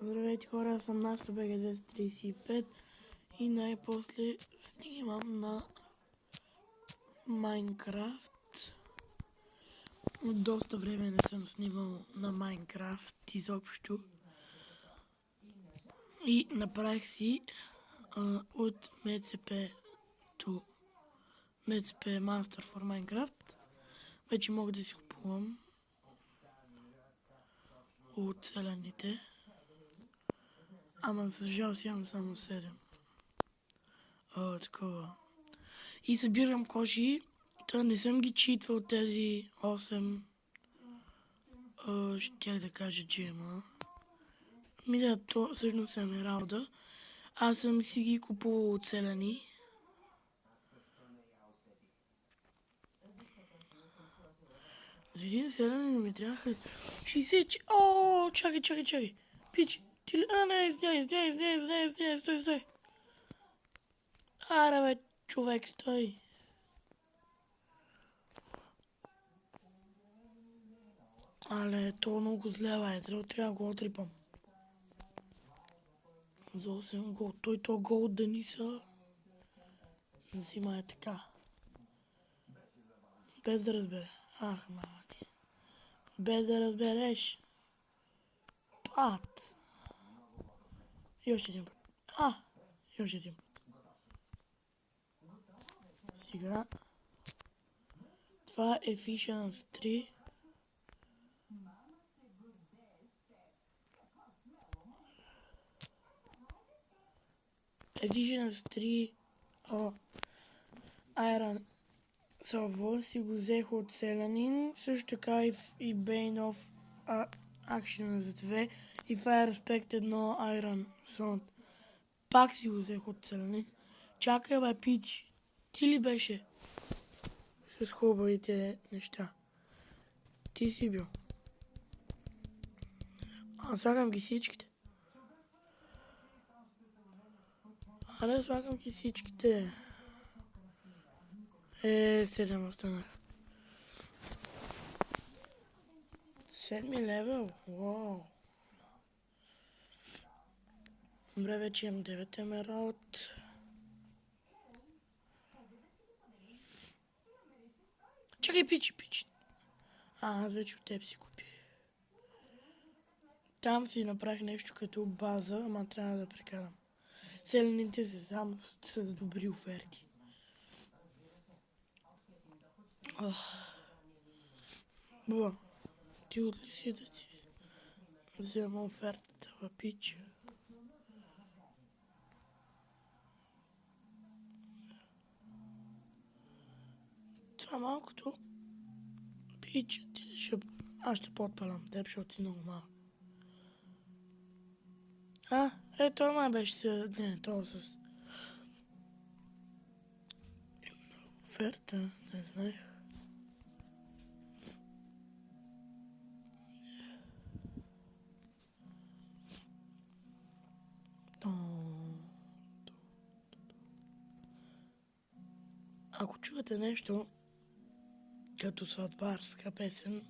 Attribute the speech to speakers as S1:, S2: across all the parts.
S1: Здравейте хора, аз съм Настя БГ 235 и най-после снимам на Майнкрафт. От доста време не съм снимал на Майнкрафт изобщо. И направих си от MCP Master for Minecraft. Вече мога да си купувам оцелените. Ама за жал си имам само 7. Такова. И събирам кожи. Та не съм ги читвал тези 8. Щях да кажа джема. Да, то всъщност е емералда. Аз съм си ги купувал оцелени. За един селен ми трябваха 60... чакай. Пич, ти ли... не, извиняй, стой. Аре бе, човек, стой. Але, то много зле, бе, трябва да го отрипам. За 8 гол. То гол да ни са... Взима е така. Без да разбере. Ах, мама ти. Без да разбереш. Пат. И още един път. И още един път. Сега. Това е Efficiency 3. Efficiency 3 Iron Server си го взех от Селянин. Също така и Bane of Action за 2 и Fire Respect 1 Iron Sword. Пак си го взех от Селянин. Чакай бе, пич. Ти ли беше? С хубавите неща. Ти си бил. Слагам ги всичките. Слагам ги всичките. 7 останах. 7 левел? Уау. Добре, вече имам 9 емералд. Чакай, пич. Аз вече от теб си купи. Там си направих нещо като база, ама трябва да прекарам. Селените са само с добри оферти. Бо, ти отли си да си взема офертата, пич. Това малкото пич, аз ще подпалям теб, защото си много малък. Това май беше не, то с оферта, не знаех. Ако чувате нещо като сватбарска песен,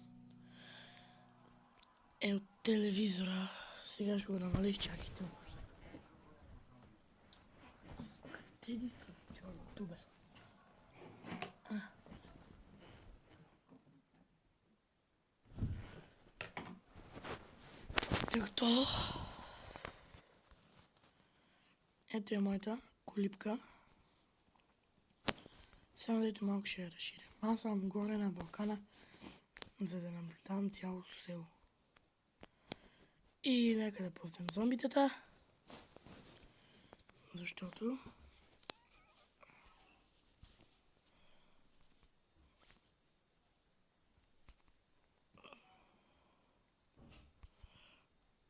S1: е от телевизора. Сега ще го намалих, чакайте. Къде е дистрибуционното, бе? Тъкто. Ето е моята колипка. Само дето малко ще я разширя. Аз съм горе на Балкана, за да наблюдавам цялото село. И нека да пуснем зомбитата. Защото...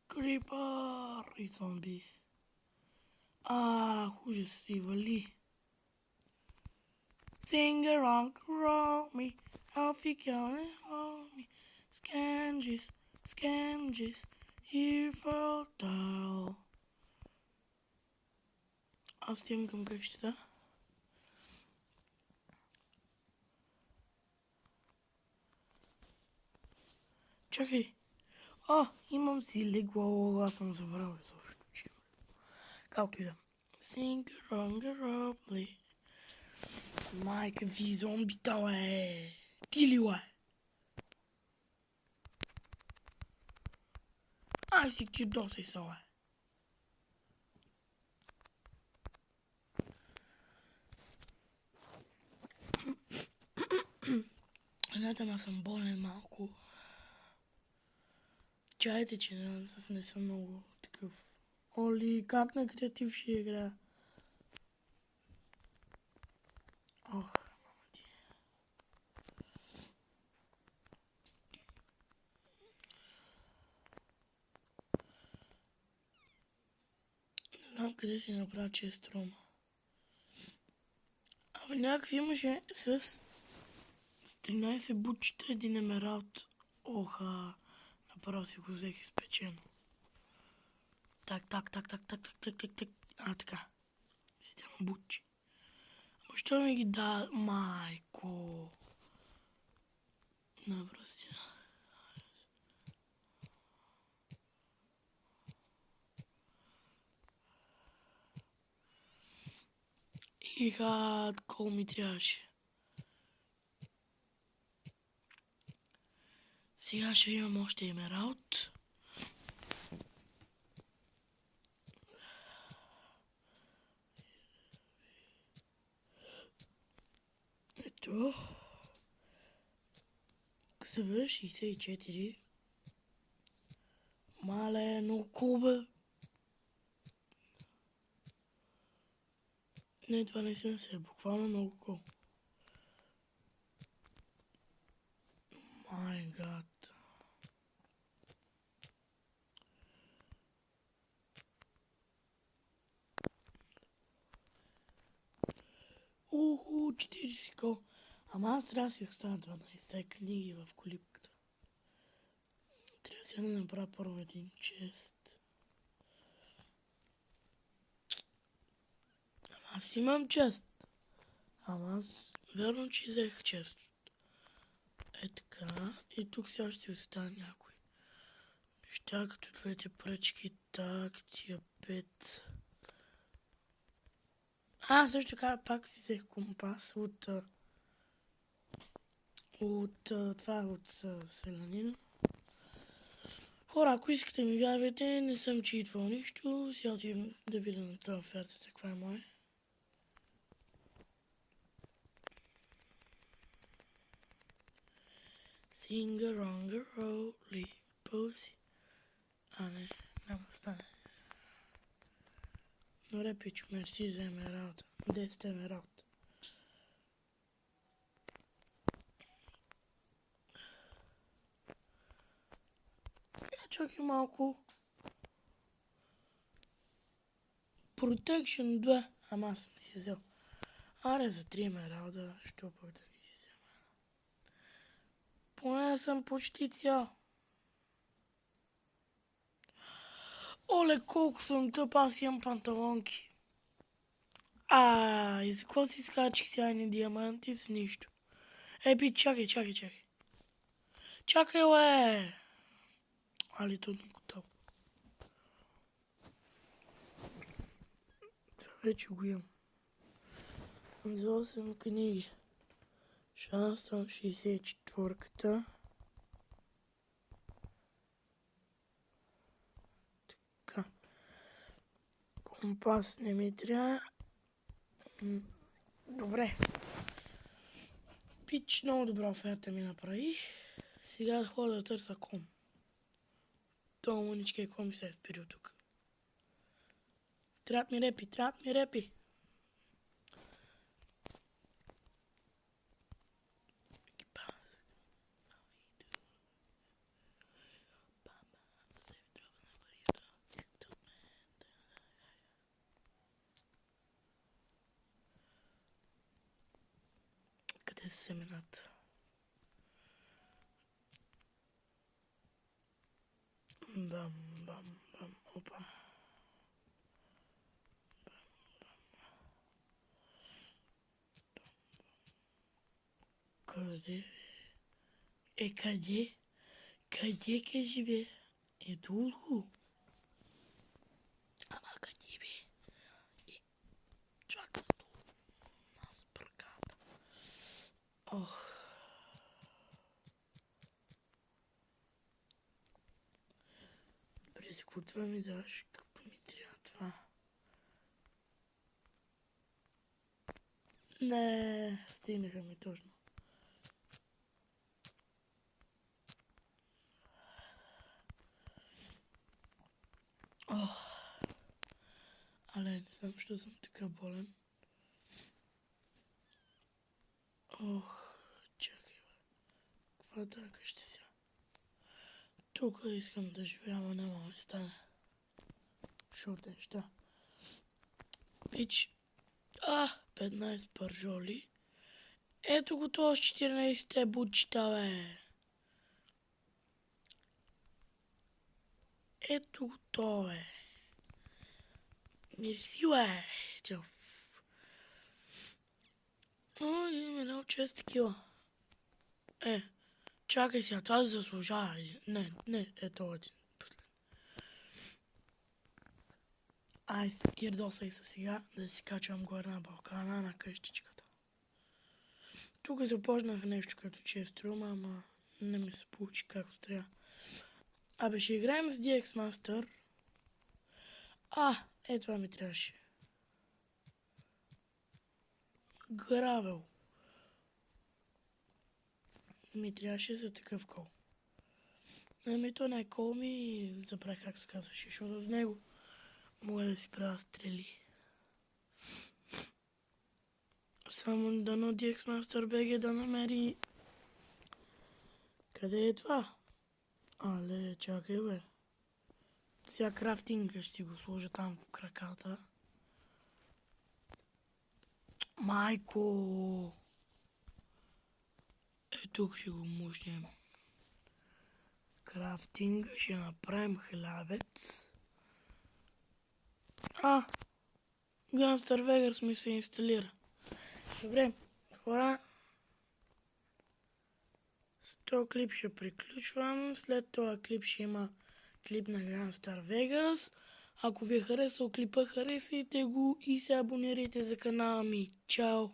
S1: Крипър и зомби. Ужас и вали. Sing around me, how you gonna hold me? Scanges, here for down. Аз стигам към къщата. чакай. Имам си легло, аз съм забрал изобщо, че има. Както и да. Sing around the robbery. Майка ви, зомбита, бе. Ти ли, бе? Ай си ти досай са, бе. Едната, ма съм болен малко. Чайте, че не съм много такъв. Оли, как на креатив ще игра? Ох, мама ти. Не знам къде си направя, че е строма. Абе, някакви имаше с 13 бутчета, един емералд. Оха, направо си го взех изпечено. Так. Така. Система бутчи. Ама що ми ги да, майко? Напрости. Колко ми трябваше. Сега ще имам още емералд. Ето. Събера 64. Мале, много кубе. Не, това наистина се е буквално много кул. Май гад. Уху, 40 кол. Ама аз трябва да си оставя 12 книги в колипката. Трябва сега да направя първо един чест. Аз имам чест. Ама аз верно, че взех чест. Е така. И тук сега ще остане някой. Неща като двете пръчки. Так, тия 5. Също така пак си взех компас от селянин. Хора, ако искате ми вярвайте, не съм читвал нищо. Сега отивам да видя на тази офертата, каква е моя. Sing around the roly pussy. Не, няма да стане. Добре, пичо, мерси за емералд. 10 емералд. Чакай малко. Protection 2. Ама аз съм си взел. Аре, за 3 емералда, що пък да не си взема. Поне съм почти цял. Оле, колко съм тъп, аз имам панталонки. И за какво си скачих сега едни диаманти с нищо? Епи, чакай. Чакай, ле! Али то не го тъп. Това вече го имам. За 8 книги. Шанс съм 64-ката. Така. Компас не ми трябва. Добре. Пич, много добра оферта ми направи. Сега да ходя да търся ком. То мънички ком ми се е спирил тук. Трябват ми репи. Къде са семената? Бам, опа. Къде? Къде? Къде кажи бе? Е долу. Ама къде бе? Чак надолу. Нас бърката. Ох. През какво това ми даш? Какво ми трябва това? Не, стигнаха ми точно. Ох. Але не знам, що съм така болен. Ох, чакай бе. Каква така ще сега? Тук искам да живея, ама няма да стане. Шоте неща. Пич. 15 пържоли. Ето го това с 14-те бучета, бе. Ето го това, бе. Мерси, бе. Чао. Имам едно 6 такива. Чакай сега, това заслужава. Не, ето един. Кирдосай се сега да си качвам горе на Балкана на къщичката. Тук започнах нещо като честрум, ама не ми се получи както трябва. Абе, ще играем с DX Master. Това ми трябваше. Гравел. Ми трябваше за такъв кол. Ами то не е кол ми, забравих как се казваше, защото с него мога да си правя стрели. Само дано DX Master BG да намери... Къде е това? Але, чакай бе. Сега крафтинга ще си го сложа там в краката. Майко! Тук ще го мушнем. Крафтинга ще направим хлябец. Gunster Vegas ми се инсталира. Добре, хора. С този клип ще приключвам. След този клип ще има клип на Gunster Vegas. Ако ви е харесал клипа, харесайте го и се абонирайте за канала ми. Чао!